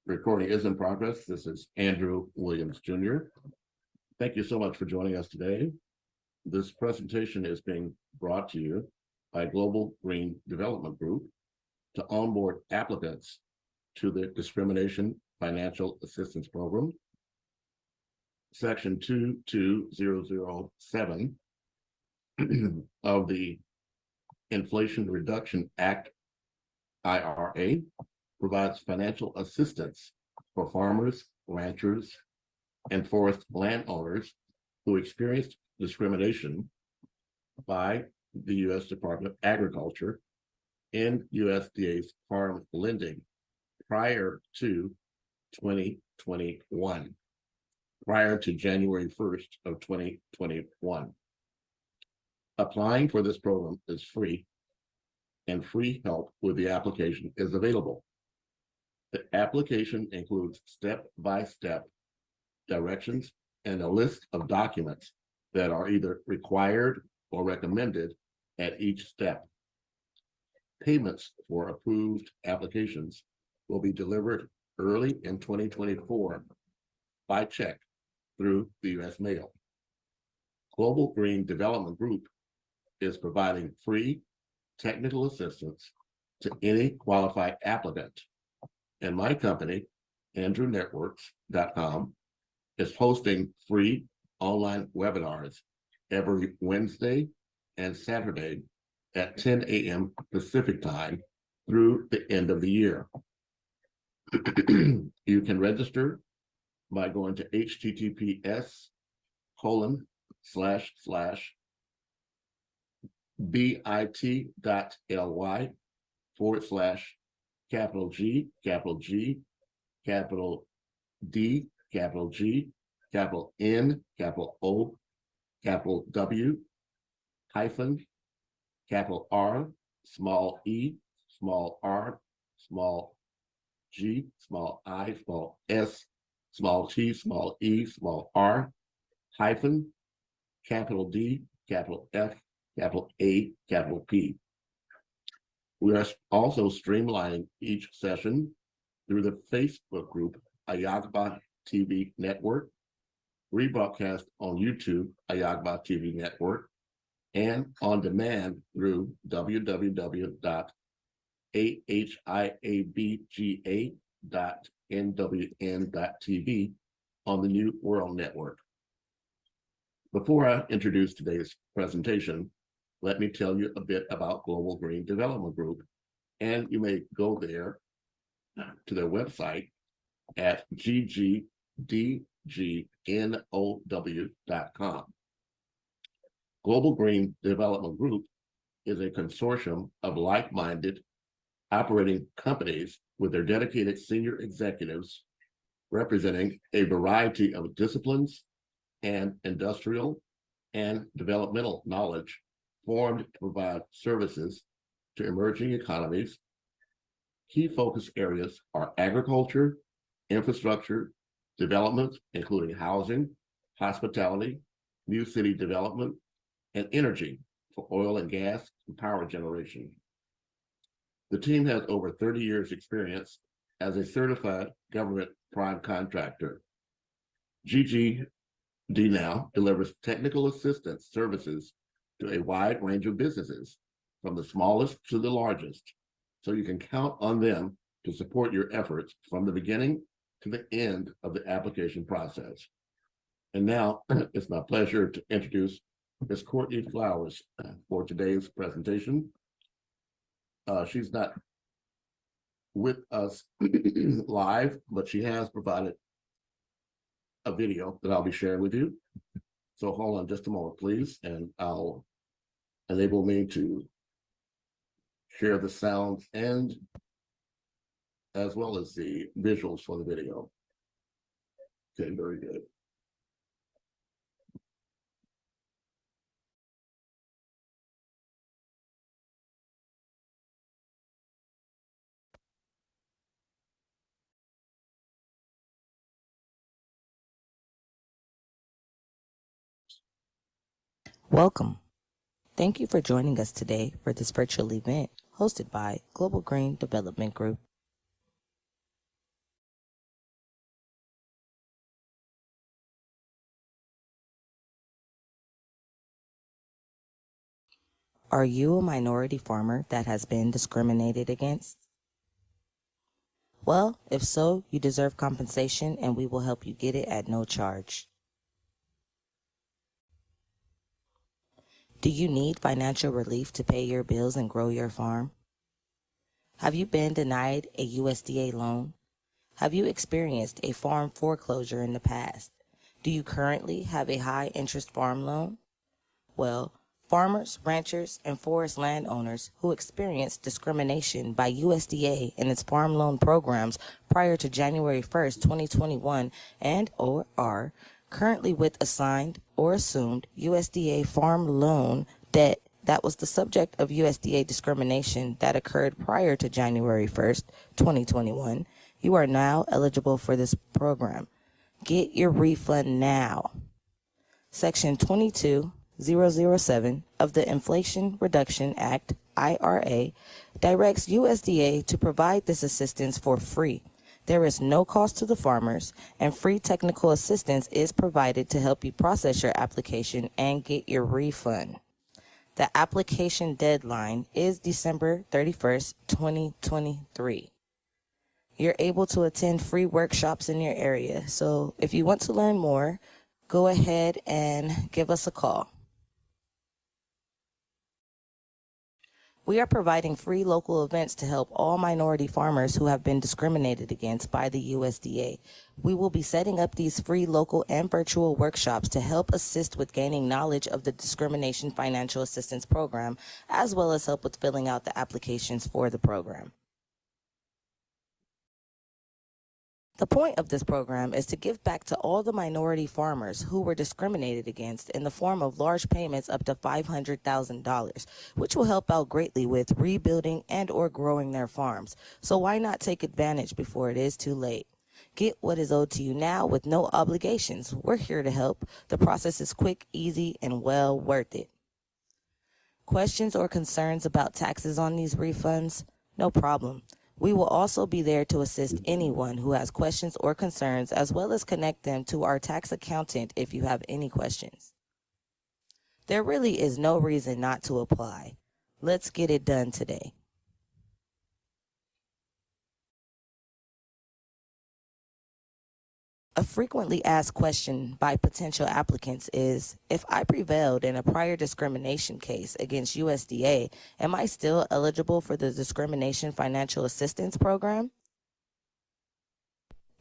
Recording is in progress. This is Andrew Williams, Jr. Thank you so much for joining us today. This presentation is being brought to you by Global Green Development Group to onboard applicants to the Discrimination Financial Assistance Program, Section 22007 of the Inflation Reduction Act, IRA, provides financial assistance for farmers, ranchers, and forest landowners who experienced discrimination by the U.S. Department of Agriculture in USDA's farm lending prior to 2021, prior to January 1st of 2021. Applying for this program is free, and free help with the application is available. The application includes step-by-step directions and a list of documents that are either required or recommended at each step. Payments for approved applications will be delivered early in 2024 by check through the U.S. mail. Global Green Development Group is providing free technical assistance to any qualified applicant. And my company, AndrewNetworks.com, is hosting free online webinars every Wednesday and Saturday at 10 a.m. Pacific time through the end of the year. You can register by going to https://bit.ly/G, capital D, capital G, capital N, capital O, capital W, hyphen, capital R, small e, small r, small g, small I, small s, small t, small e, small r, hyphen, capital D, capital F, capital A, capital P. We are also streamlining each session through the Facebook group AHIABGA-TV Network, rebroadcast on YouTube AHIABGA-TV Network, and on demand through www.AHIABGA.NWN.TV on the New World Network. Before I introduce today's presentation, let me tell you a bit about Global Green Development Group, and you may go there to their website at GGDG-USDA.com. Global Green Development Group is a consortium of like-minded operating companies with their dedicated senior executives representing a variety of disciplines and industrial and developmental knowledge formed to provide services to emerging economies. Key focus areas are agriculture, infrastructure, development, including housing, hospitality, new city development, and energy for oil and gas and power generation. The team has over 30 years experience as a certified government prime contractor. GGD now delivers technical assistance services to a wide range of businesses, from the smallest to the largest, so you can count on them to support your efforts from the beginning to the end of the application process. And now it's my pleasure to introduce Ms. Courtney Flowers for today's presentation. She's not with us live, but she has provided a video that I'll be sharing with you. So hold on just a moment, please, and I'll enable me to share the sound and as well as the visuals for the video. Okay, very good. Welcome. Thank you for joining us today for this virtual event hosted by Global Green Development Group. Are you a minority farmer that has been discriminated against? Well, if so, you deserve compensation and we will help you get it at no charge. Do you need financial relief to pay your bills and grow your farm? Have you been denied a USDA loan? Have you experienced a farm foreclosure in the past? Do you currently have a high interest farm loan? Well, farmers, ranchers, and forest landowners who experienced discrimination by USDA in its farm loan programs prior to January 1st, 2021, and or are currently with assigned or assumed USDA farm loan debt that was the subject of USDA discrimination that occurred prior to January 1st, 2021, you are now eligible for this program. Get your refund now. Section 22007 of the Inflation Reduction Act, IRA, directs USDA to provide this assistance for free. There is no cost to the farmers, and free technical assistance is provided to help you process your application and get your refund. The application deadline is December 31st, 2023. You're able to attend free workshops in your area. So if you want to learn more, go ahead and give us a call. We are providing free local events to help all minority farmers who have been discriminated against by the USDA. We will be setting up these free local and virtual workshops to help assist with gaining knowledge of the Discrimination Financial Assistance Program, as well as help with filling out the applications for the program. The point of this program is to give back to all the minority farmers who were discriminated against in the form of large payments up to $500,000, which will help out greatly with rebuilding and or growing their farms. So why not take advantage before it is too late? Get what is owed to you now with no obligations. We're here to help. The process is quick, easy, and well worth it. Questions or concerns about taxes on these refunds? No problem. We will also be there to assist anyone who has questions or concerns, as well as connect them to our tax accountant if you have any questions. There really is no reason not to apply. Let's get it done today. A frequently asked question by potential applicants is, if I prevailed in a prior discrimination case against USDA, am I still eligible for the Discrimination Financial Assistance Program?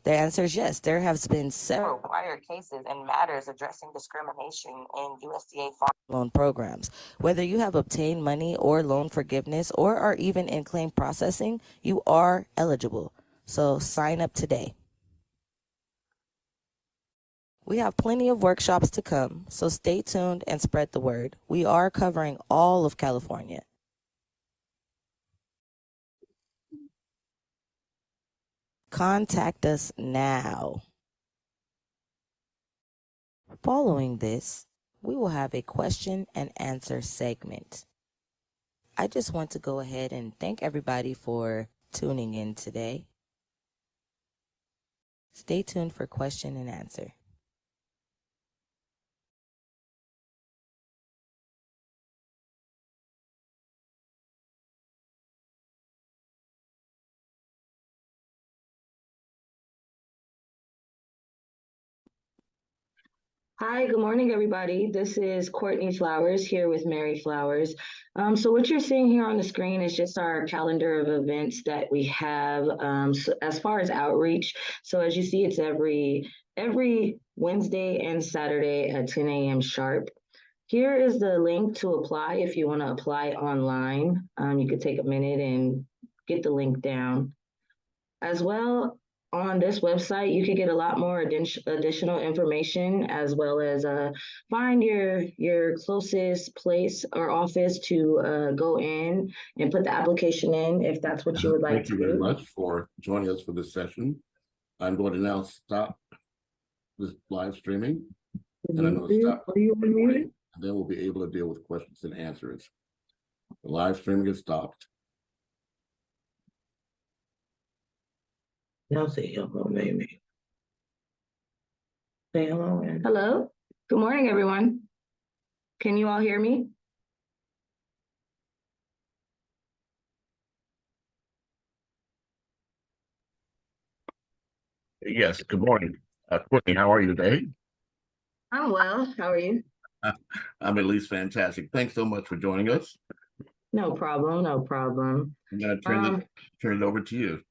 The answer is yes. There have been several prior cases and matters addressing discrimination in USDA farm loan programs. Whether you have obtained money or loan forgiveness or are even in claim processing, you are eligible. So sign up today. We have plenty of workshops to come, so stay tuned and spread the word. We are covering all of California. Contact us now. Following this, we will have a question and answer segment. I just want to go ahead and thank everybody for tuning in today. Stay tuned for question and answer. Hi, good morning, everybody. This is Courtney Flowers here with Mary Flowers. So what you're seeing here on the screen is just our calendar of events that we have so as far as outreach. So as you see, it's every Wednesday and Saturday at 10 a.m. sharp. Here is the link to apply if you want to apply online. You could take a minute and get the link down. As well, on this website, you can get a lot more additional information, as well as find your closest place or office to go in and put the application in if that's what you would like to do. Thank you very much for joining us for this session. I'm going to now stop this live streaming, and I'm going to stop recording, and then we'll be able to deal with questions and answers. The live streaming is stopped. Y'all say hello, baby. Say hello. Hello. Good morning, everyone. Can you all hear me? Yes, good morning. Courtney, how are you today? I'm well. How are you? I'm at least fantastic. Thanks so much for joining us. No problem. No problem. I'm going to Um, turn it over to you.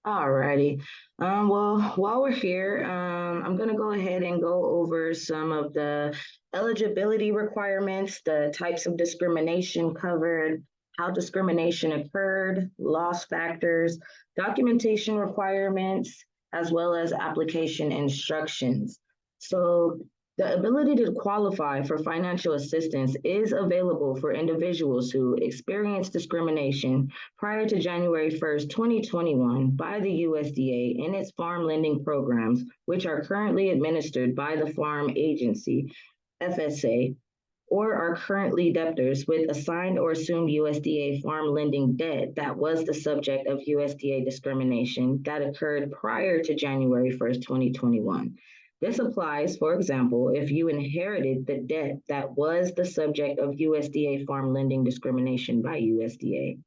Alrighty. Well, while we're here, I'm going to go ahead and go over some of the eligibility requirements, the types of discrimination covered, how discrimination occurred, loss factors, documentation requirements, as well as application instructions. So the ability to qualify for financial assistance is available for individuals who experience discrimination prior to January 1st, 2021 by the USDA in its farm lending programs, which are currently administered by the Farm Agency, FSA, or are currently debtors with assigned or assumed USDA farm lending debt that was the subject of USDA discrimination that occurred prior to January 1st, 2021. This applies, for example, if you inherited the debt that was the subject of USDA farm lending discrimination by USDA.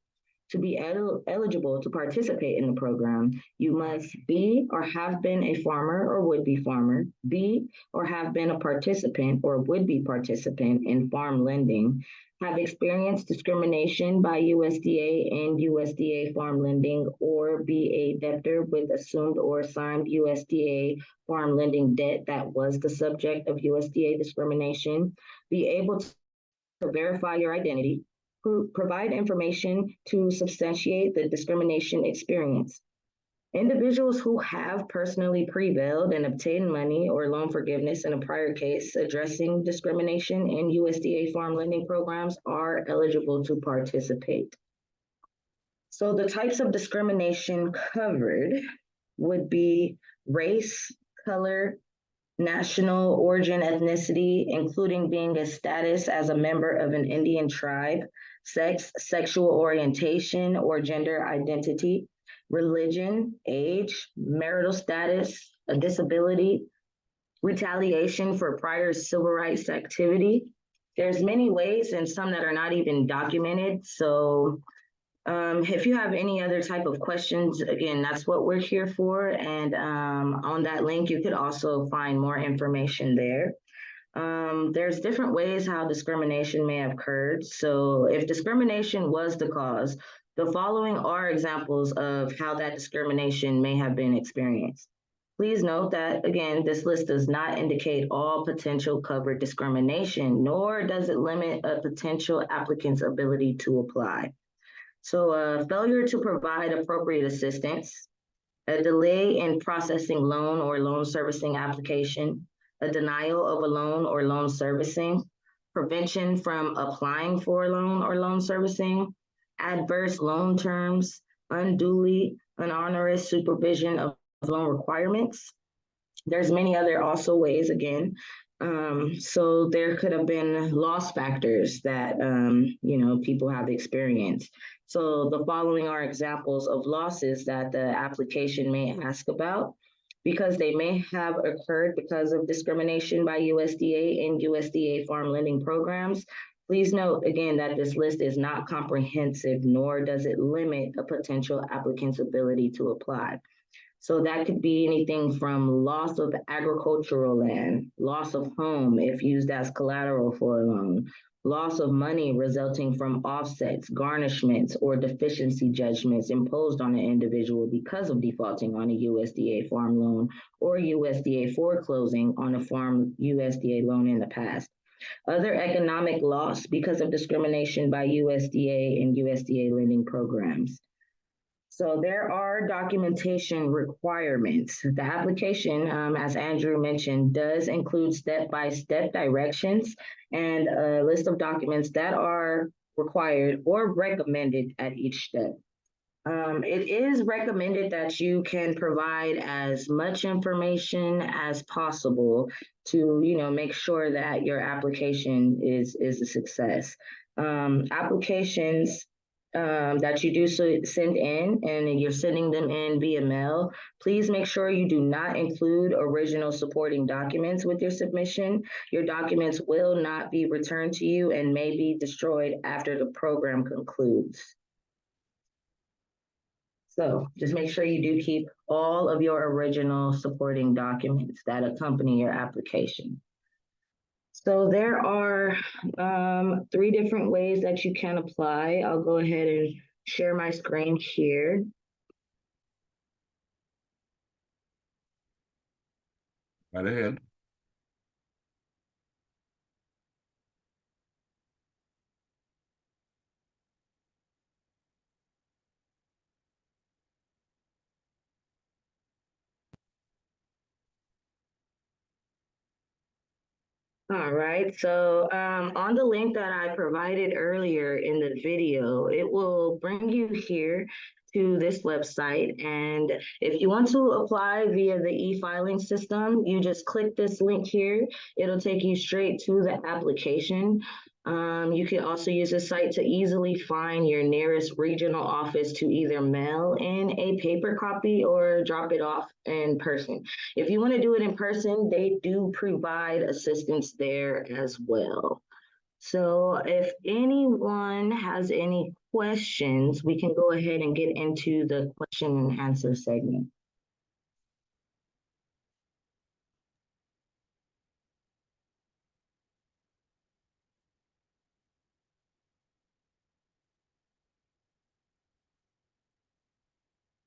To be eligible to participate in the program, you must be or have been a farmer or would-be farmer, be or have been a participant or would-be participant in farm lending, have experienced discrimination by USDA and USDA farm lending, or be a debtor with assumed or assigned USDA farm lending debt that was the subject of USDA discrimination, be able to verify your identity, provide information to substantiate the discrimination experience. Individuals who have personally prevailed and obtained money or loan forgiveness in a prior case addressing discrimination in USDA farm lending programs are eligible to participate. So the types of discrimination covered would be race, color, national origin, ethnicity, including being a status as a member of an Indian tribe, sex, sexual orientation or gender identity, religion, age, marital status, a disability, retaliation for prior civil rights activity. There's many ways and some that are not even documented. So if you have any other type of questions, again, that's what we're here for. And on that link, you could also find more information there. There's different ways how discrimination may have occurred. So if discrimination was the cause, the following are examples of how that discrimination may have been experienced. Please note that, again, this list does not indicate all potential covered discrimination, nor does it limit a potential applicant's ability to apply. So failure to provide appropriate assistance, a delay in processing loan or loan servicing application, a denial of a loan or loan servicing, prevention from applying for a loan or loan servicing, adverse loan terms, unduly onerous supervision of loan requirements. There's many other also ways, again. So there could have been loss factors that, people have experienced. So the following are examples of losses that the application may ask about because they may have occurred because of discrimination by USDA and USDA farm lending programs. Please note again that this list is not comprehensive, nor does it limit a potential applicant's ability to apply. So that could be anything from loss of agricultural land, loss of home if used as collateral for a loan, loss of money resulting from offsets, garnishments, or deficiency judgments imposed on an individual because of defaulting on a USDA farm loan or USDA foreclosing on a farm USDA loan in the past. Other economic loss because of discrimination by USDA and USDA lending programs. So there are documentation requirements. The application, as Andrew mentioned, does include step-by-step directions and a list of documents that are required or recommended at each step. It is recommended that you can provide as much information as possible to, make sure that your application is a success. Applications that you do send in and you're sending them in via mail, please make sure you do not include original supporting documents with your submission. Your documents will not be returned to you and may be destroyed after the program concludes. So just make sure you do keep all of your original supporting documents that accompany your application. So there are 3 different ways that you can apply. I'll go ahead and share my screen here. Right ahead. All right, so on the link that I provided earlier in the video, it will bring you here to this website. And if you want to apply via the e-filing system, you just click this link here. It'll take you straight to the application. You can also use this site to easily find your nearest regional office to either mail in a paper copy or drop it off in person. If you want to do it in person, they do provide assistance there as well. So if anyone has any questions, we can go ahead and get into the question and answer segment.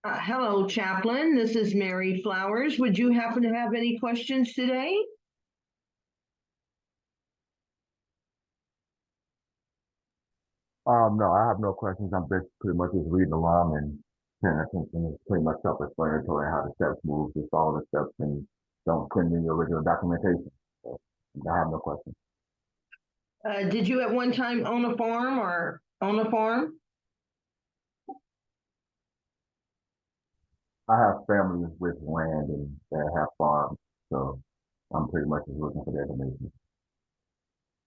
Hello, Chaplain. This is Mary Flowers. Would you happen to have any questions today? No, I have no questions. I'm pretty much just reading along and paying attention. It's pretty much self-explanatory how the steps move, just all the steps, and don't send in your original documentation. So I have no questions. Did you at one time own a farm or own a farm? I have families with land and that have farms, so I'm pretty much just looking for the information.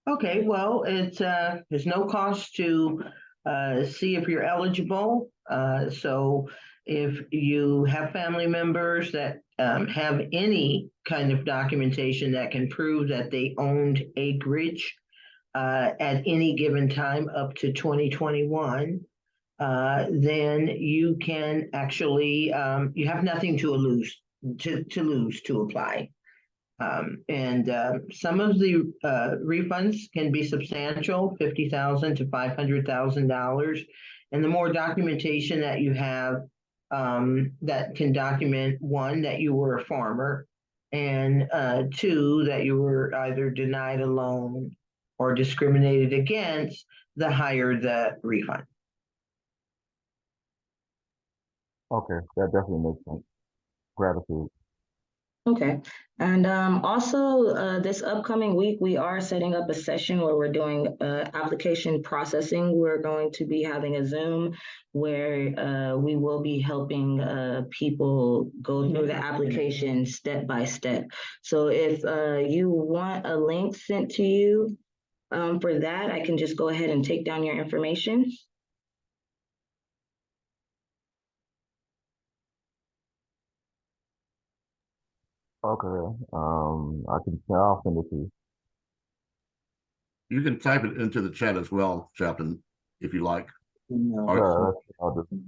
Okay, well, it's there's no cost to see if you're eligible. So if you have family members that have any kind of documentation that can prove that they owned acreage at any given time up to 2021, then you can actually you have nothing to lose to apply. Some of the refunds can be substantial, $50,000 to $500,000. And the more documentation that you have that can document, 1, that you were a farmer, and 2, that you were either denied a loan or discriminated against, the higher the refund. Okay, that definitely makes sense. Gratitude. Okay, and also this upcoming week, we are setting up a session where we're doing application processing. We're going to be having a Zoom where we will be helping people go through the application step by step. So if you want a link sent to you for that, I can just go ahead and take down your information. Okay, I'll send it to you. You can type it into the chat as well, Chaplain, if you like. I'll just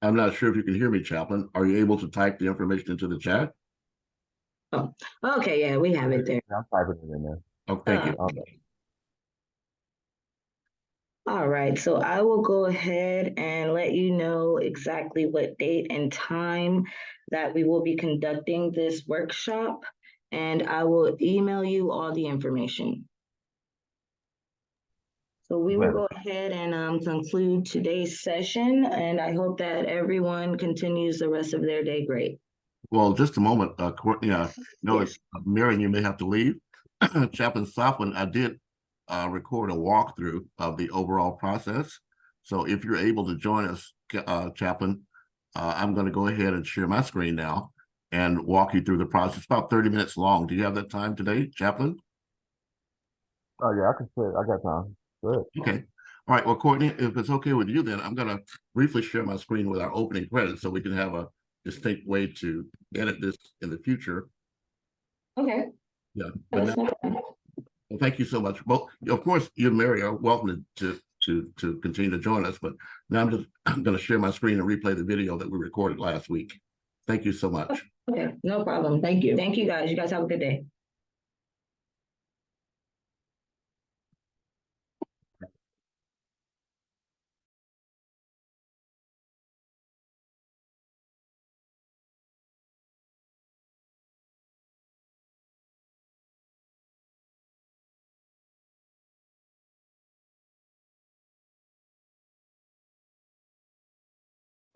I'm not sure if you can hear me, Chaplain. Are you able to type the information into the chat? Oh, okay, yeah, we have it there. I'm typing it in there. Oh, thank you. Okay. All right, so I will go ahead and let you know exactly what date and time that we will be conducting this workshop, and I will email you all the information. So we will go ahead and conclude today's session, and I hope that everyone continues the rest of their day great. Well, just a moment, Courtney. Yes. Marion, you may have to leave. Chaplain Soflin, I did record a walkthrough of the overall process. So if you're able to join us, Chaplain, I'm going to go ahead and share my screen now and walk you through the process. It's about 30 minutes long. Do you have that time today, Chaplain? Oh yeah, I can say it. I got time. Good. Okay. All right, well, Courtney, if it's okay with you, then I'm gonna briefly share my screen with our opening credits so we can have a distinct way to edit this in the future. Okay. Yeah, but That's now, fine. well, thank you so much. Well, of course, you and Mary are welcome to continue to join us, but now I'm gonna share my screen and replay the video that we recorded last week. Thank you so much. Okay, no problem. Thank you. Thank you, guys. You guys have a good day.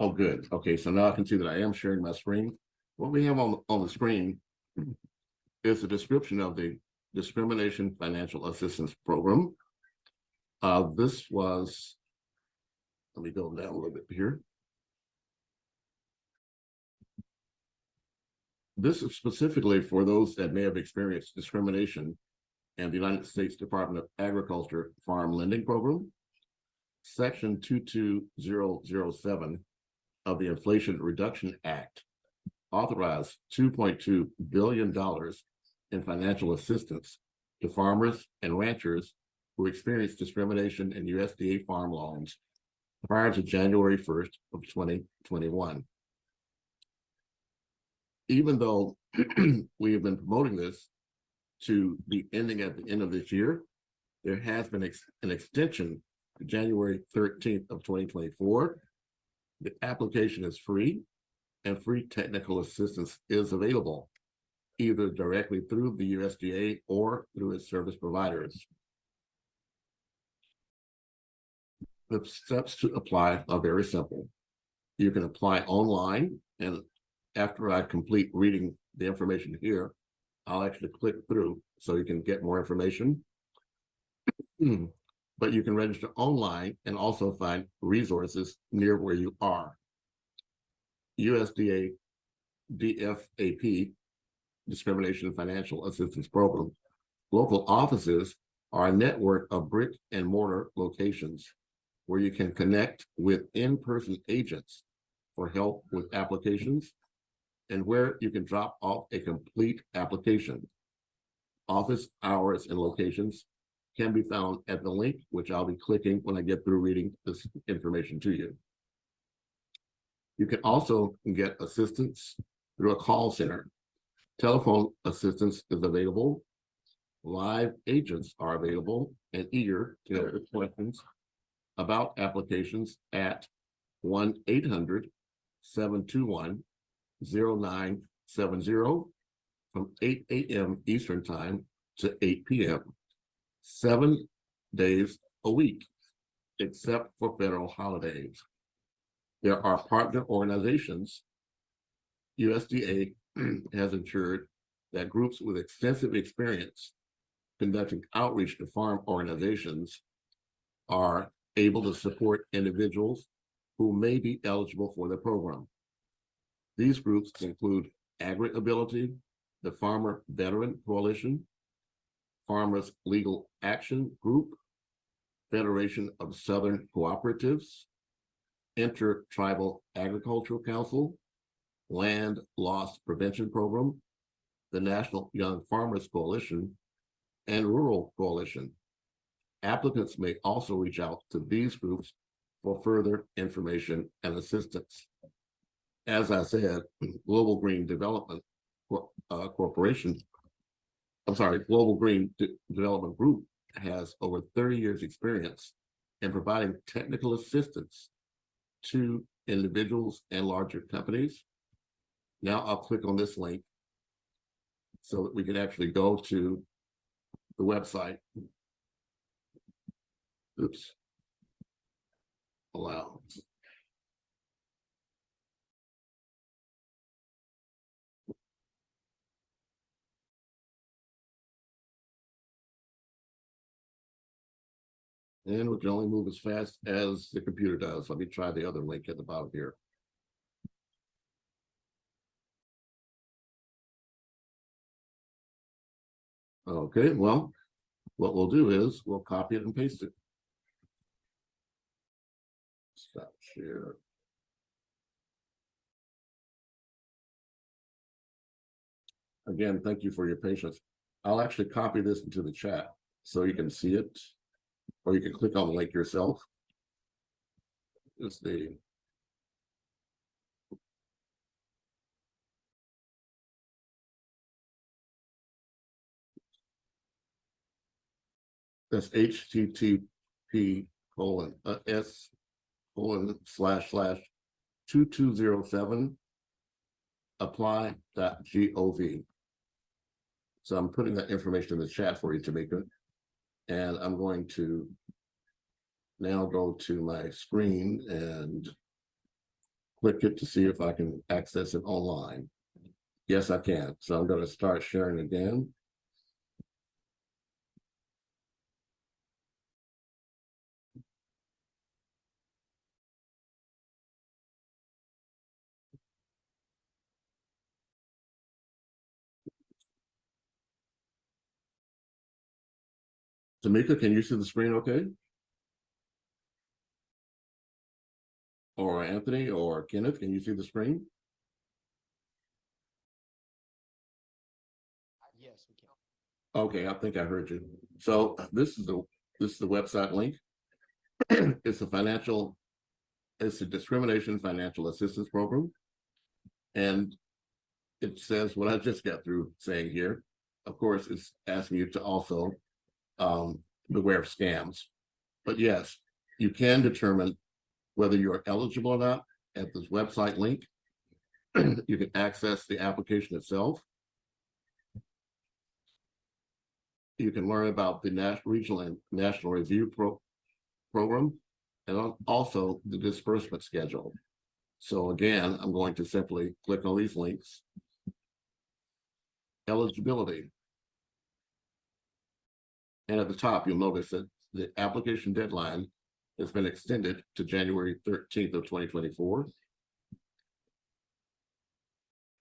Oh, good. Okay, so now I can see that I am sharing my screen. What we have on the screen is a description of the Discrimination Financial Assistance Program. This was, let me go down a little bit here. This is specifically for those that may have experienced discrimination in the United States Department of Agriculture Farm Lending Program. Section 22007 of the Inflation Reduction Act authorized $2.2 billion in financial assistance to farmers and ranchers who experienced discrimination in USDA farm loans prior to January 1st of 2021. Even though we have been promoting this to be ending at the end of this year, there has been an extension to January 13th of 2024. The application is free and free technical assistance is available, either directly through the USDA or through its service providers. The steps to apply are very simple. You can apply online, and after I complete reading the information here, I'll actually click through so you can get more information. But you can register online and also find resources near where you are. USDA DFAP, Discrimination Financial Assistance Program. Local offices are a network of brick and mortar locations where you can connect with in-person agents for help with applications and where you can drop off a complete application. Office hours and locations can be found at the link, which I'll be clicking when I get through reading this information to you. You can also get assistance through a call center. Telephone assistance is available. Live agents are available and eager to answer questions about applications at 1-800-721-0970 from 8 a.m. Eastern Time to 8 p.m. 7 days a week, except for federal holidays. There are partner organizations. USDA has ensured that groups with extensive experience conducting outreach to farm organizations are able to support individuals who may be eligible for the program. These groups include AgriAbility, the Farmer Veteran Coalition, Farmers Legal Action Group, Federation of Southern Cooperatives, Intertribal Agricultural Council, Land Loss Prevention Program, the National Young Farmers Coalition, and Rural Coalition. Applicants may also reach out to these groups for further information and assistance. As I said, Global Green Development Corporation, Global Green Development Group has over 30 years experience in providing technical assistance to individuals and larger companies. Now I'll click on this link so that we can actually go to the website. Oops. Allow. And we can only move as fast as the computer does. Let me try the other link at the bottom here. Okay, well, what we'll do is we'll copy it and paste it. Stop share. Again, thank you for your patience. I'll actually copy this into the chat so you can see it, or you can click on the link yourself. It's the that's http://2207 apply.gov. So I'm putting that information in the chat for you, Tamika. And I'm going to now go to my screen and click it to see if I can access it online. Yes, I can. So I'm going to start sharing again. Tamika, can you see the screen okay? Or Anthony or Kenneth, can you see the screen? Yes, we can. Okay, I think I heard you. So this is the website link. It's a discrimination financial assistance program. And it says what I just got through saying here. Of course, it's asking you to also beware of scams. But yes, you can determine whether you're eligible or not at this website link. You can access the application itself. You can learn about the regional and national review program, and also the disbursement schedule. So again, I'm going to simply click on these links. Eligibility. And at the top, you'll notice that the application deadline has been extended to January 13th of 2024.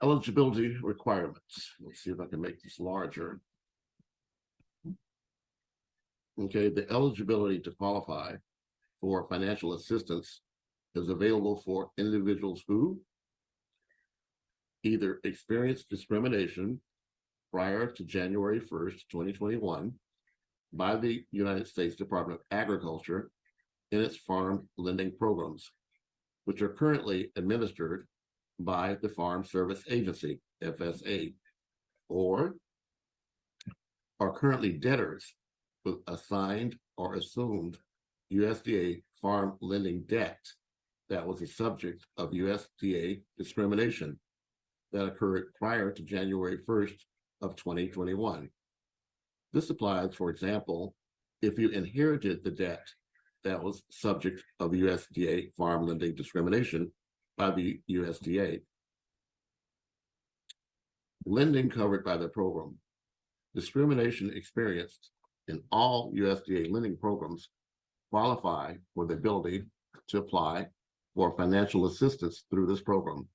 Eligibility requirements. Let's see if I can make this larger. Okay, the eligibility to qualify for financial assistance is available for individuals who either experienced discrimination prior to January 1st, 2021 by the United States Department of Agriculture in its farm lending programs, which are currently administered by the Farm Service Agency, FSA, or are currently debtors with assigned or assumed USDA farm lending debt that was the subject of USDA discrimination that occurred prior to January 1st of 2021. This applies, for example, if you inherited the debt that was subject of USDA farm lending discrimination by the USDA. Lending covered by the program. Discrimination experienced in all USDA lending programs qualify for the ability to apply for financial assistance through this program.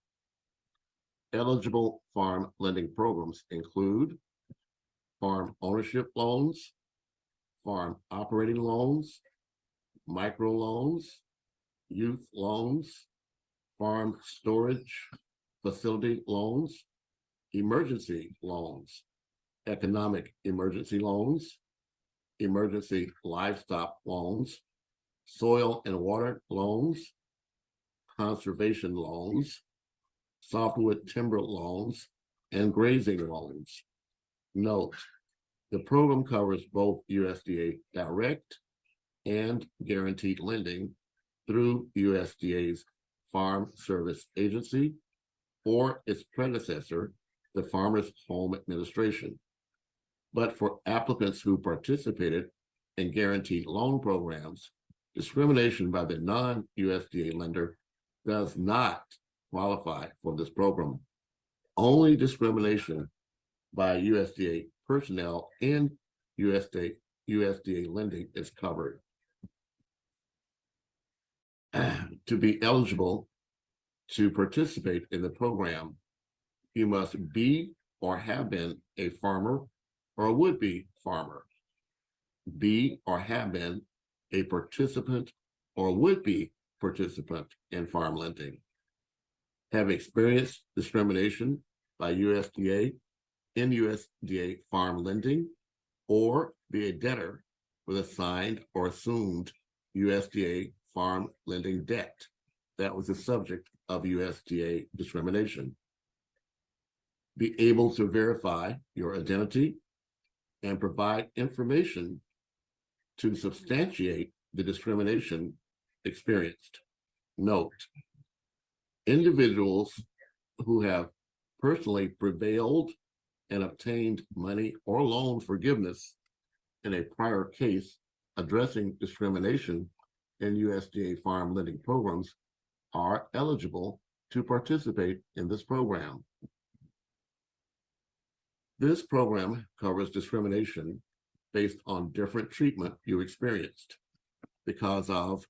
Eligible farm lending programs include farm ownership loans, farm operating loans, microloans, youth loans, farm storage facility loans, emergency loans, economic emergency loans, emergency livestock loans, soil and water loans, conservation loans, softwood timber loans, and grazing loans. Note, the program covers both USDA direct and guaranteed lending through USDA's Farm Service Agency or its predecessor, the Farmers Home Administration. But for applicants who participated in guaranteed loan programs, discrimination by the non-USDA lender does not qualify for this program. Only discrimination by USDA personnel in USDA lending is covered. To be eligible to participate in the program, you must be or have been a farmer or a would-be farmer, be or have been a participant or would-be participant in farm lending. Have experienced discrimination by USDA in USDA farm lending, or be a debtor with assigned or assumed USDA farm lending debt that was the subject of USDA discrimination. Be able to verify your identity and provide information to substantiate the discrimination experienced. Note, individuals who have personally prevailed and obtained money or loan forgiveness in a prior case addressing discrimination in USDA farm lending programs are eligible to participate in this program. This program covers discrimination based on different treatment you experienced because of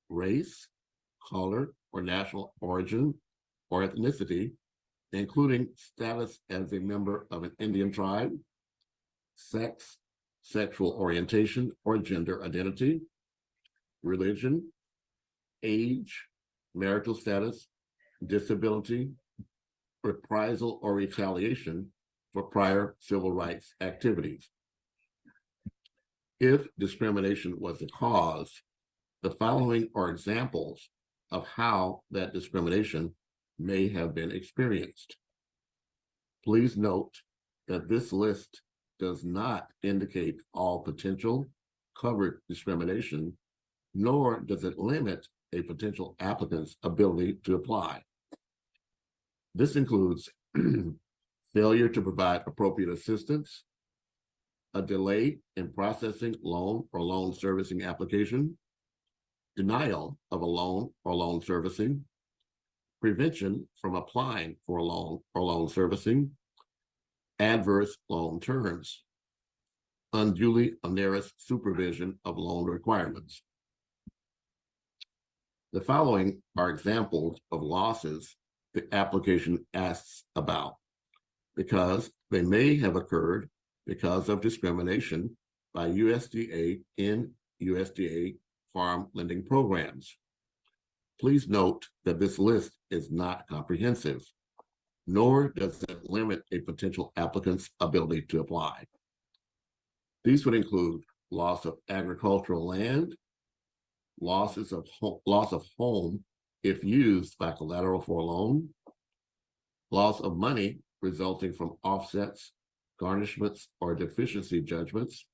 race, color, or national origin or ethnicity, including status as a member of an Indian tribe, sex, sexual orientation or gender identity, religion, age, marital status, disability, reprisal or retaliation for prior civil rights activities. If discrimination was the cause, the following are examples of how that discrimination may have been experienced. Please note that this list does not indicate all potential covered discrimination, nor does it limit a potential applicant's ability to apply. This includes failure to provide appropriate assistance, a delay in processing loan or loan servicing application, denial of a loan or loan servicing, prevention from applying for a loan or loan servicing, adverse loan terms, unduly onerous supervision of loan requirements. The following are examples of losses the application asks about, because they may have occurred because of discrimination by USDA in USDA farm lending programs. Please note that this list is not comprehensive, nor does it limit a potential applicant's ability to apply. These would include loss of agricultural land, loss of home if used by collateral for a loan, loss of money resulting from offsets, garnishments, or deficiency judgments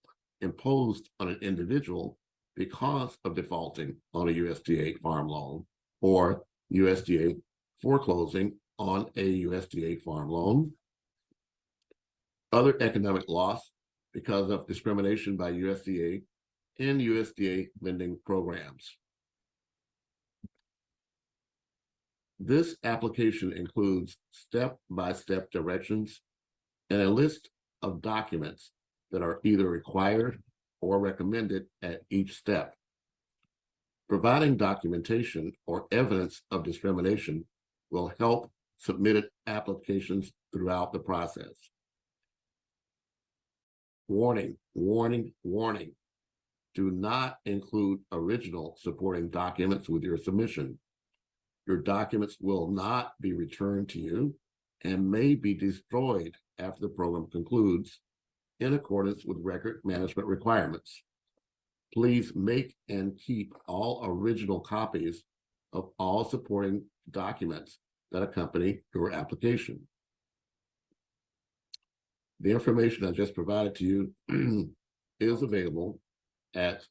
imposed on an individual because of defaulting on a USDA farm loan, or USDA foreclosing on a USDA farm loan, other economic loss because of discrimination by USDA in USDA lending programs. This application includes step-by-step directions and a list of documents that are either required or recommended at each step. Providing documentation or evidence of discrimination will help submitted applications throughout the process. Warning, warning, warning. Do not include original supporting documents with your submission. Your documents will not be returned to you and may be destroyed after the program concludes in accordance with record management requirements. Please make and keep all original copies of all supporting documents that accompany your application. The information I just provided to you is available at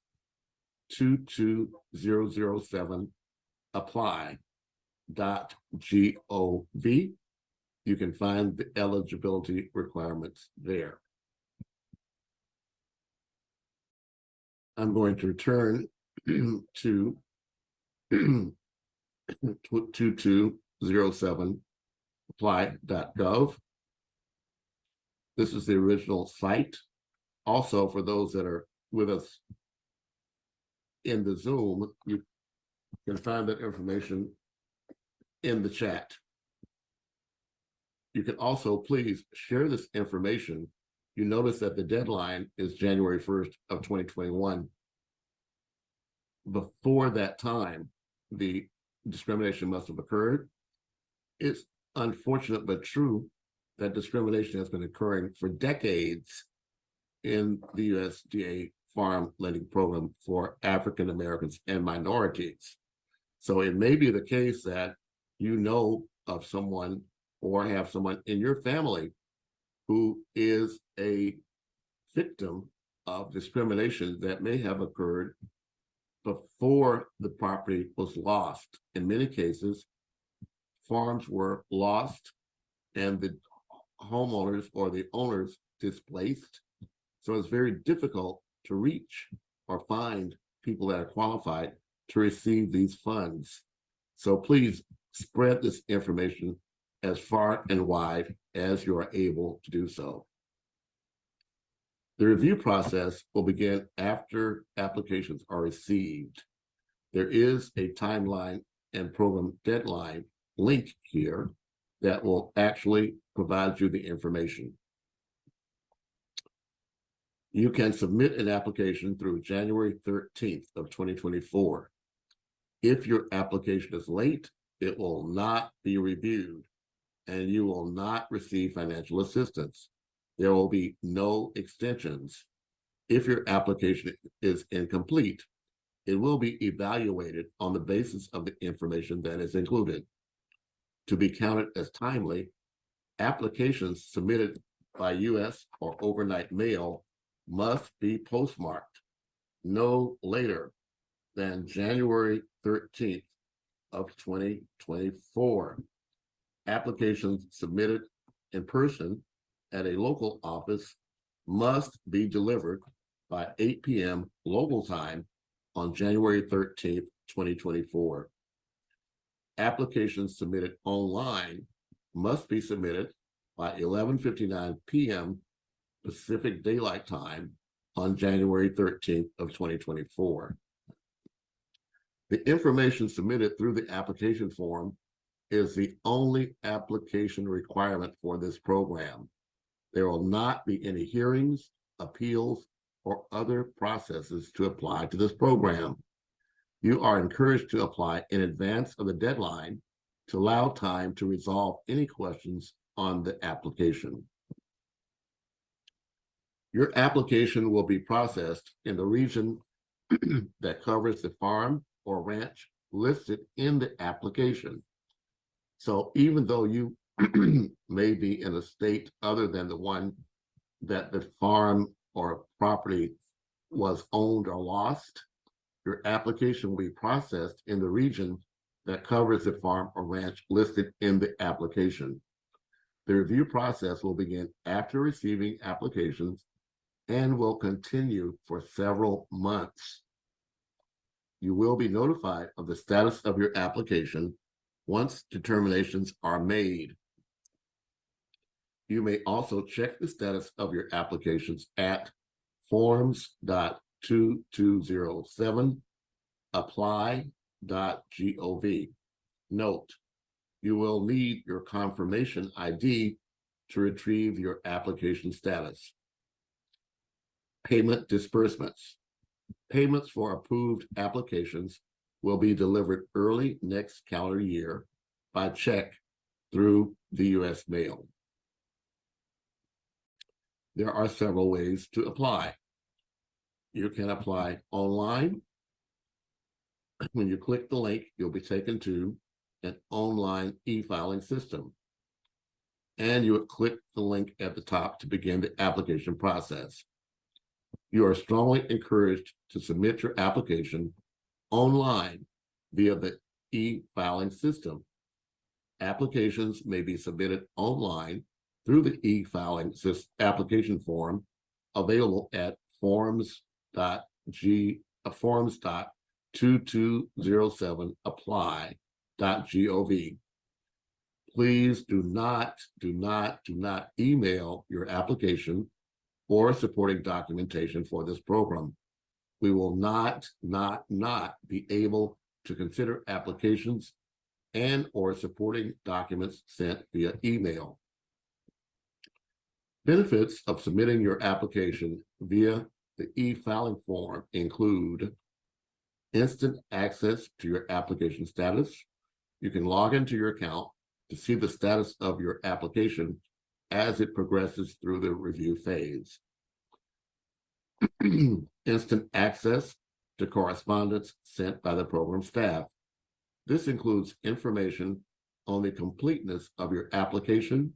22007 apply.gov. You can find the eligibility requirements there. I'm going to return to 2207 apply.gov. This is the original site. Also, for those that are with us in the Zoom, you can find that information in the chat. You can also please share this information. You notice that the deadline is January 1st of 2021. Before that time, the discrimination must have occurred. It's unfortunate but true that discrimination has been occurring for decades in the USDA farm lending program for African Americans and minorities. So it may be the case that you know of someone or have someone in your family who is a victim of discrimination that may have occurred before the property was lost. In many cases, farms were lost and the homeowners or the owners displaced. So it's very difficult to reach or find people that are qualified to receive these funds. So please spread this information as far and wide as you are able to do so. The review process will begin after applications are received. There is a timeline and program deadline link here that will actually provide you the information. You can submit an application through January 13th of 2024. If your application is late, it will not be reviewed and you will not receive financial assistance. There will be no extensions. If your application is incomplete, it will be evaluated on the basis of the information that is included. To be counted as timely, applications submitted by U.S. or overnight mail must be postmarked no later than January 13th of 2024. Applications submitted in person at a local office must be delivered by 8 p.m. local time on January 13th, 2024. Applications submitted online must be submitted by 11:59 p.m. Pacific Daylight Time on January 13th of 2024. The information submitted through the application form is the only application requirement for this program. There will not be any hearings, appeals, or other processes to apply to this program. You are encouraged to apply in advance of the deadline to allow time to resolve any questions on the application. Your application will be processed in the region that covers the farm or ranch listed in the application. So even though you may be in a state other than the one that the farm or property was owned or lost, your application will be processed in the region that covers the farm or ranch listed in the application. The review process will begin after receiving applications and will continue for several months. You will be notified of the status of your application once determinations are made. You may also check the status of your applications at forms.2207 apply.gov. Note, you will need your confirmation ID to retrieve your application status. Payment disbursements. Payments for approved applications will be delivered early next calendar year by check through the U.S. mail. There are several ways to apply. You can apply online. When you click the link, you'll be taken to an online e-filing system. And you would click the link at the top to begin the application process. You are strongly encouraged to submit your application online via the e-filing system. Applications may be submitted online through the e-filing application form available at forms.2207 apply.gov. Please do not email your application or supporting documentation for this program. We will not be able to consider applications and or supporting documents sent via email. Benefits of submitting your application via the e-filing form include instant access to your application status. You can log into your account to see the status of your application as it progresses through the review phase. Instant access to correspondence sent by the program staff. This includes information on the completeness of your application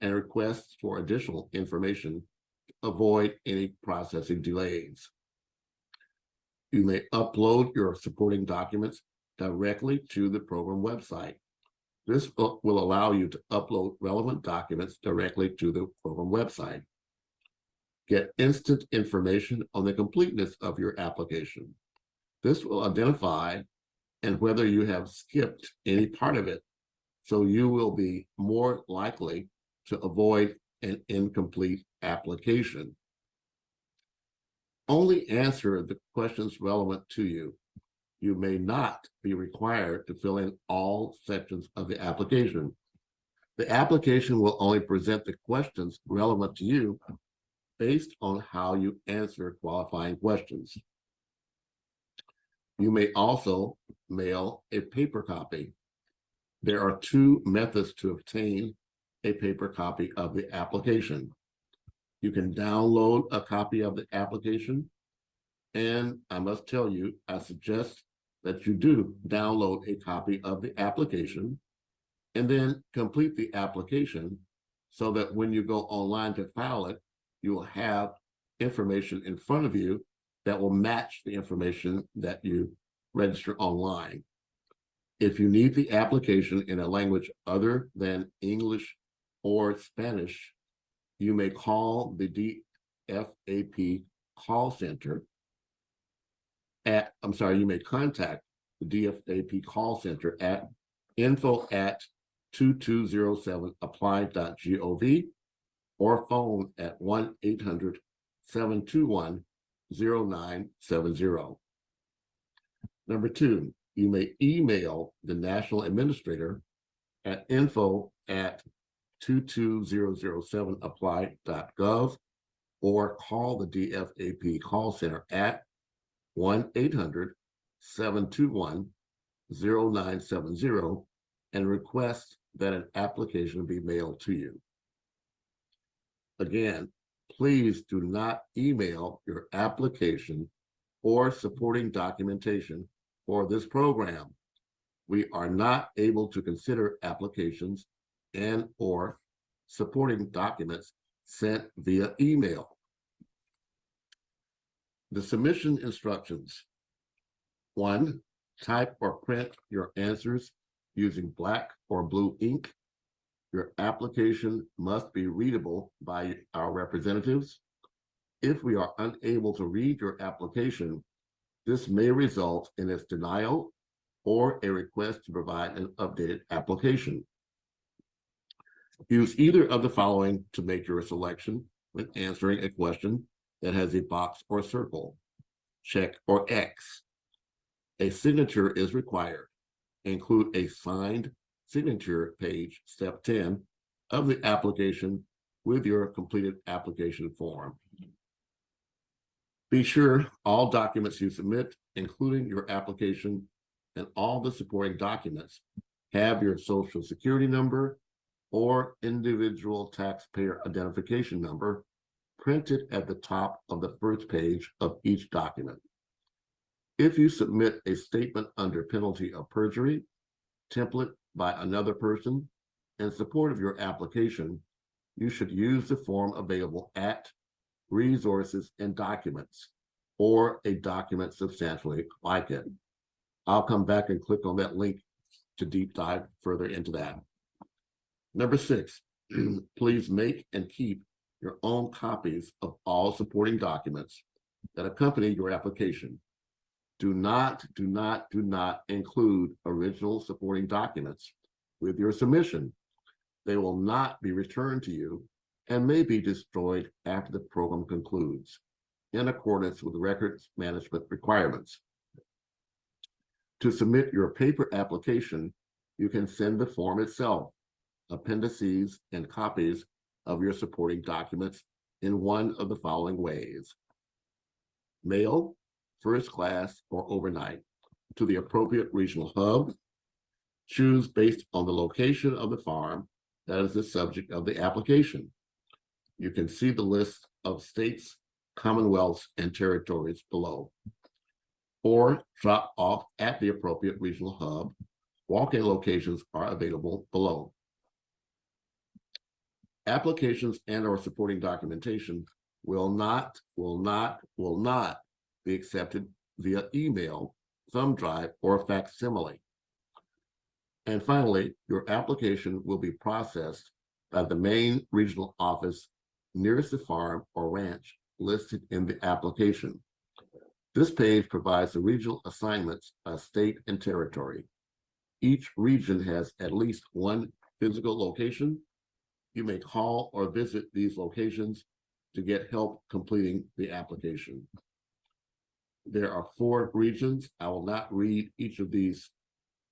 and requests for additional information to avoid any processing delays. You may upload your supporting documents directly to the program website. This will allow you to upload relevant documents directly to the program website. Get instant information on the completeness of your application. This will identify and whether you have skipped any part of it, so you will be more likely to avoid an incomplete application. Only answer the questions relevant to you. You may not be required to fill in all sections of the application. The application will only present the questions relevant to you based on how you answer qualifying questions. You may also mail a paper copy. There are two methods to obtain a paper copy of the application. You can download a copy of the application, and I must tell you, I suggest that you do download a copy of the application and then complete the application so that when you go online to file it, you will have information in front of you that will match the information that you register online. If you need the application in a language other than English or Spanish, you may call the DFAP call center you may contact the DFAP call center at info@2207apply.gov or phone at 1-800-721-0970. Number two, you may email the National Administrator at info@22007apply.gov or call the DFAP call center at 1-800-721-0970 and request that an application be mailed to you. Again, please do not email your application or supporting documentation for this program. We are not able to consider applications and/or supporting documents sent via email. The submission instructions. 1, type or print your answers using black or blue ink. Your application must be readable by our representatives. If we are unable to read your application, this may result in its denial or a request to provide an updated application. Use either of the following to make your selection when answering a question that has a box or circle, check or X. A signature is required. Include a signed signature page, step 10, of the application with your completed application form. Be sure all documents you submit, including your application and all the supporting documents, have your Social Security number or individual taxpayer identification number printed at the top of the first page of each document. If you submit a statement under penalty of perjury, template by another person, in support of your application, you should use the form available at Resources and Documents, or a document substantially like it. I'll come back and click on that link to deep dive further into that. Number 6, please make and keep your own copies of all supporting documents that accompany your application. Do not include original supporting documents with your submission. They will not be returned to you and may be destroyed after the program concludes, in accordance with records management requirements. To submit your paper application, you can send the form itself, appendices, and copies of your supporting documents in one of the following ways: mail, first class, or overnight. to the appropriate regional hub. Choose based on the location of the farm that is the subject of the application. You can see the list of states, commonwealths, and territories below. Or drop off at the appropriate regional hub. Walk-in locations are available below. Applications and/or supporting documentation will not be accepted via email, thumb drive, or facsimile. And finally, your application will be processed by the main regional office nearest the farm or ranch listed in the application. This page provides the regional assignments by state and territory. Each region has at least one physical location. You may call or visit these locations to get help completing the application. There are 4 regions. I will not read each of these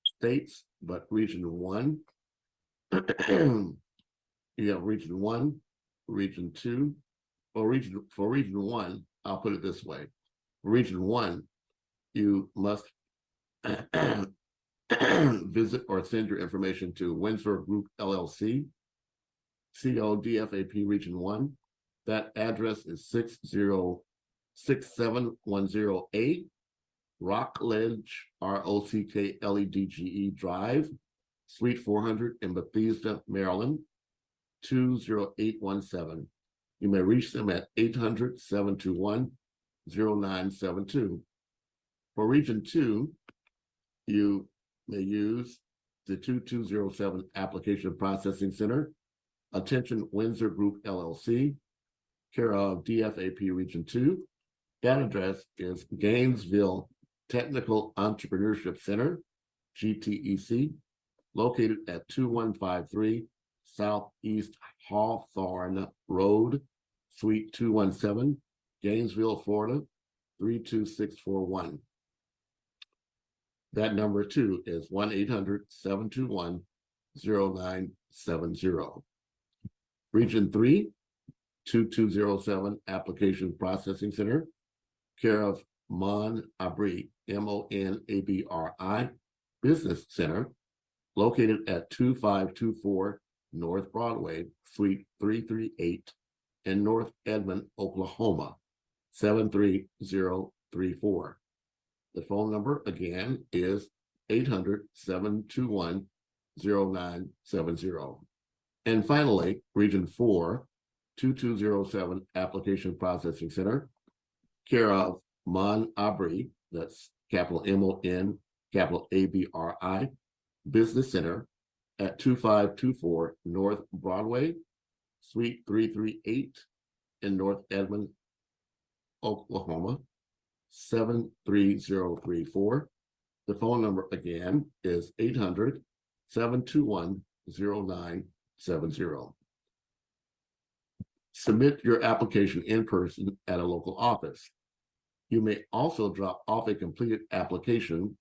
states, but region 1, you have region 1, region 2, or for region 1, I'll put it this way. Region 1, you must visit or send your information to Windsor Group LLC, CODFAP Region 1. That address is 606710A, Rockledge, ROCKLEDGE Drive, Suite 400 in Bethesda, Maryland, 20817. You may reach them at 800-721-0972. For Region 2, you may use the 2207 Application Processing Center. Attention Windsor Group LLC, care of DFAP Region 2. That address is Gainesville Technical Entrepreneurship Center, GTEC, located at 2153 Southeast Hawthorne Road, Suite 217, Gainesville, Florida, 32641. That number too is 1-800-721-0970. Region 3, 2207 Application Processing Center, care of Mon Abri, MONABRI Business Center, located at 2524 North Broadway, Suite 338 in North Edmond, Oklahoma, 73034. The phone number again is 800-721-0970. And finally, Region 4, 2207 Application Processing Center, care of Mon Abri, that's capital MON, capital ABRI, Business Center at 2524 North Broadway, Suite 338 in North Edmond, Oklahoma, 73034. The phone number again is 800-721-0970. Submit your application in person at a local office. You may also drop off a completed application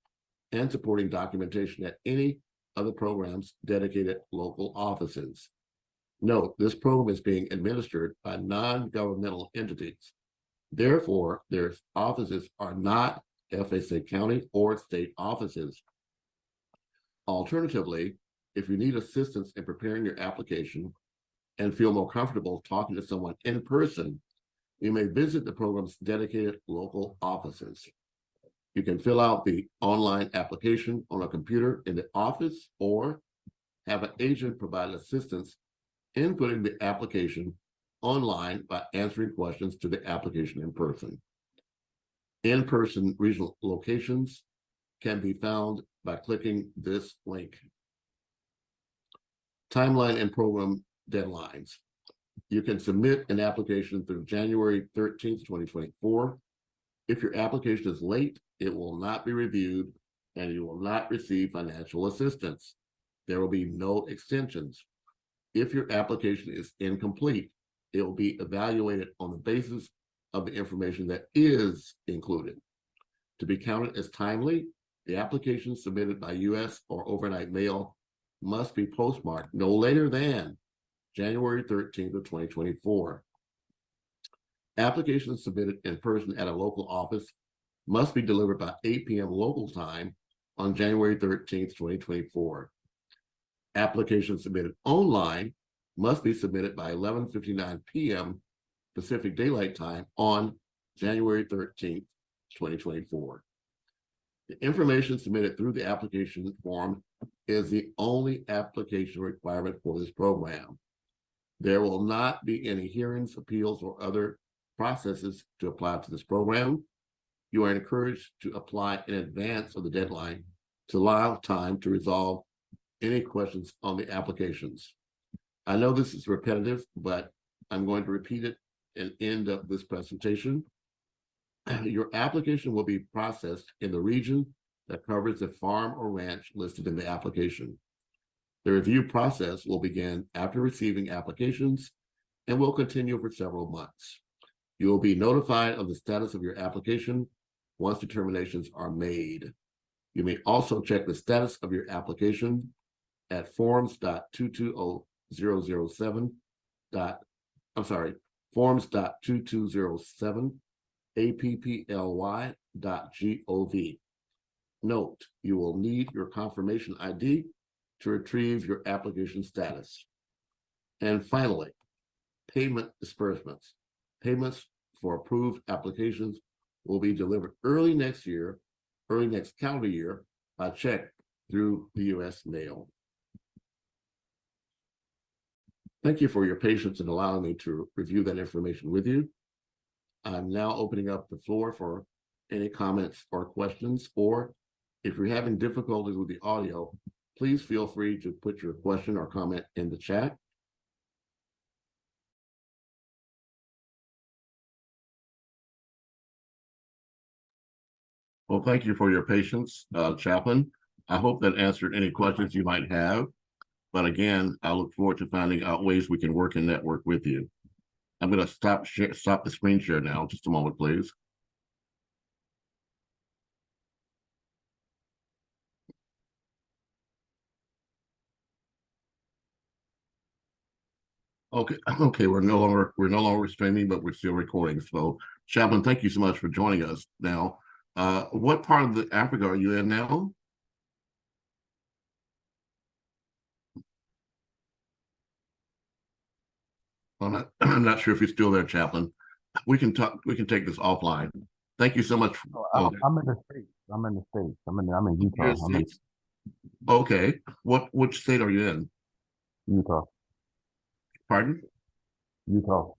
and supporting documentation at any of the program's dedicated local offices. Note, this program is being administered by non-governmental entities. Therefore, their offices are not FSA county or state offices. Alternatively, if you need assistance in preparing your application and feel more comfortable talking to someone in person, you may visit the program's dedicated local offices. You can fill out the online application on a computer in the office or have an agent provide assistance inputting the application online by answering questions to the application in person. In-person regional locations can be found by clicking this link. Timeline and program deadlines. You can submit an application through January 13th, 2024. If your application is late, it will not be reviewed and you will not receive financial assistance. There will be no extensions. If your application is incomplete, it will be evaluated on the basis of the information that is included. To be counted as timely, the application submitted by U.S. or overnight mail must be postmarked no later than January 13th of 2024. Applications submitted in person at a local office must be delivered by 8 p.m. local time on January 13th, 2024. Applications submitted online must be submitted by 11:59 p.m. Pacific Daylight Time on January 13th, 2024. The information submitted through the application form is the only application requirement for this program. There will not be any hearings, appeals, or other processes to apply to this program. You are encouraged to apply in advance of the deadline to allow time to resolve any questions on the applications. I know this is repetitive, but I'm going to repeat it and end up this presentation. Your application will be processed in the region that covers the farm or ranch listed in the application. The review process will begin after receiving applications and will continue for several months. You will be notified of the status of your application once determinations are made. You may also check the status of your application at forms.22007 apply.gov. Note, you will need your confirmation ID to retrieve your application status. And finally, payment disbursements. Payments for approved applications will be delivered early next calendar year by check through the U.S. mail. Thank you for your patience in allowing me to review that information with you. I'm now opening up the floor for any comments or questions, or if you're having difficulties with the audio, please feel free to put your question or comment in the chat. Well, thank you for your patience, Chaplain. I hope that answered any questions you might have. But again, I look forward to finding out ways we can work and network with you. I'm going to stop the screen share now. Just a moment, please. Okay, we're no longer streaming, but we're still recording. So, Chaplain, thank you so much for joining us. Now, what part of Africa are you in now? I'm not sure if you're still there, Chaplain. We can talk. We can take this offline. Thank you so much. I'm in the States. I'm in Utah. Okay. Which state are you in? Utah. Pardon? Utah.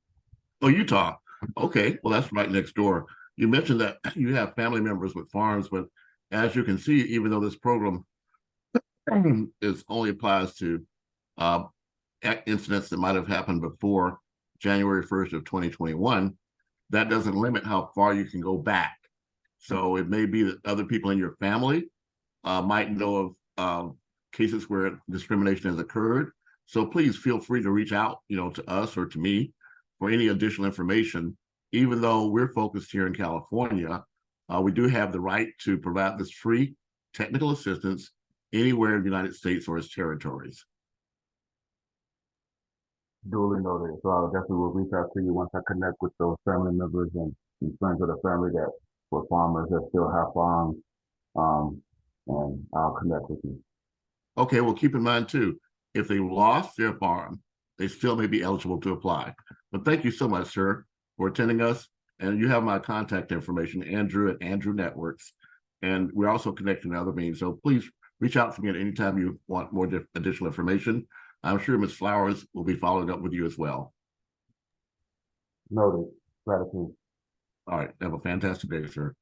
Oh, Utah. Okay. Well, that's right next door. You mentioned that you have family members with farms, but as you can see, even though this program only applies to incidents that might have happened before January 1st of 2021, that doesn't limit how far you can go back. So it may be that other people in your family might know of cases where discrimination has occurred. So please feel free to reach out, to us or to me for any additional information. Even though we're focused here in California, we do have the right to provide this free technical assistance anywhere in the United States or its territories. Duly noted. So I definitely will reach out to you once I connect with those family members and friends of the family that were farmers that still have farms, and I'll connect with you. Okay, well, keep in mind too, if they lost their farm, they still may be eligible to apply. But thank you so much, sir, for attending us. And you have my contact information, Andrew at Andrew Networks. And we're also connecting to other means. So please reach out to me at any time you want more additional information. I'm sure Ms. Flowers will be following up with you as well. Noted. Gratitude. All right. Have a fantastic day, sir.